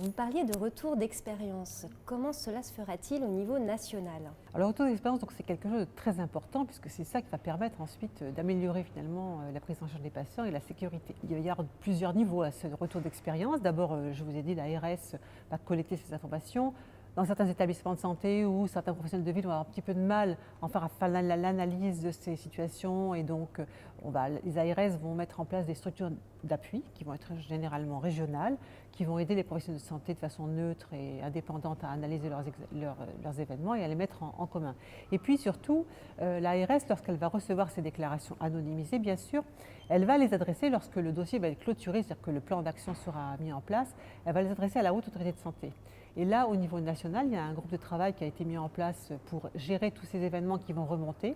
Vous parliez de retour d'expérience. Comment cela se fera-t-il au niveau national? Alors, le retour d'expérience, c'est quelque chose de très important puisque c'est ça qui va permettre ensuite d'améliorer finalement la prise en charge des patients et la sécurité. Il va y avoir plusieurs niveaux à ce retour d'expérience. D'abord, je vous ai dit, l'ARS va collecter ces informations. Dans certains établissements de santé ou certains professionnels de ville vont avoir un petit peu de mal à faire l'analyse de ces situations et donc les ARS vont mettre en place des structures d'appui qui vont être généralement régionales, qui vont aider les professionnels de santé de façon neutre et indépendante à analyser leurs événements et à les mettre en commun. Et puis surtout, l'ARS, lorsqu'elle va recevoir ces déclarations anonymisées, bien sûr, elle va les adresser lorsque le dossier va être clôturé, c'est-à-dire que le plan d'action sera mis en place, elle va les adresser à la Haute Autorité de Santé. Et là, au niveau national, il y a un groupe de travail qui a été mis en place pour gérer tous ces événements qui vont remonter.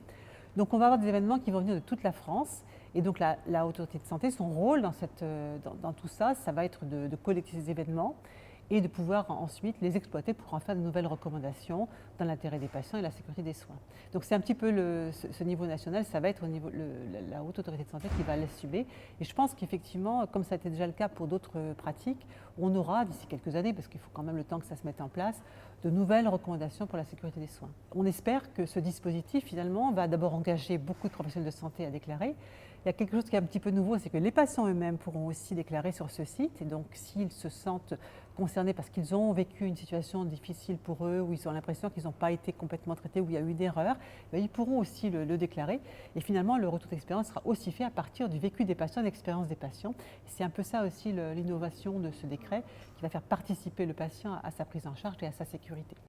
Donc on va avoir des événements qui vont venir de toute la France. Et donc la Haute Autorité de Santé, son rôle dans tout ça, ça va être de collecter ces événements et de pouvoir ensuite les exploiter pour en faire de nouvelles recommandations dans l'intérêt des patients et la sécurité des soins. Donc c'est un petit peu ce niveau national, ça va être au niveau la Haute Autorité de Santé qui va l'assumer. Et je pense qu'effectivement, comme ça a été déjà le cas pour d'autres pratiques, on aura d'ici quelques années, parce qu'il faut quand même le temps que ça se mette en place, de nouvelles recommandations pour la sécurité des soins. On espère que ce dispositif finalement va d'abord engager beaucoup de professionnels de santé à déclarer. Il y a quelque chose qui est un petit peu nouveau, c'est que les patients eux-mêmes pourront aussi déclarer sur ce site. Et donc, s'ils se sentent concernés parce qu'ils ont vécu une situation difficile pour eux, où ils ont l'impression qu'ils n'ont pas été complètement traités, où il y a eu d'erreurs, ils pourront aussi le déclarer. Et finalement, le retour d'expérience sera aussi fait à partir du vécu des patients, de l'expérience des patients. C'est un peu ça aussi l'innovation de ce décret, qui va faire participer le patient à sa prise en charge et à sa sécurité.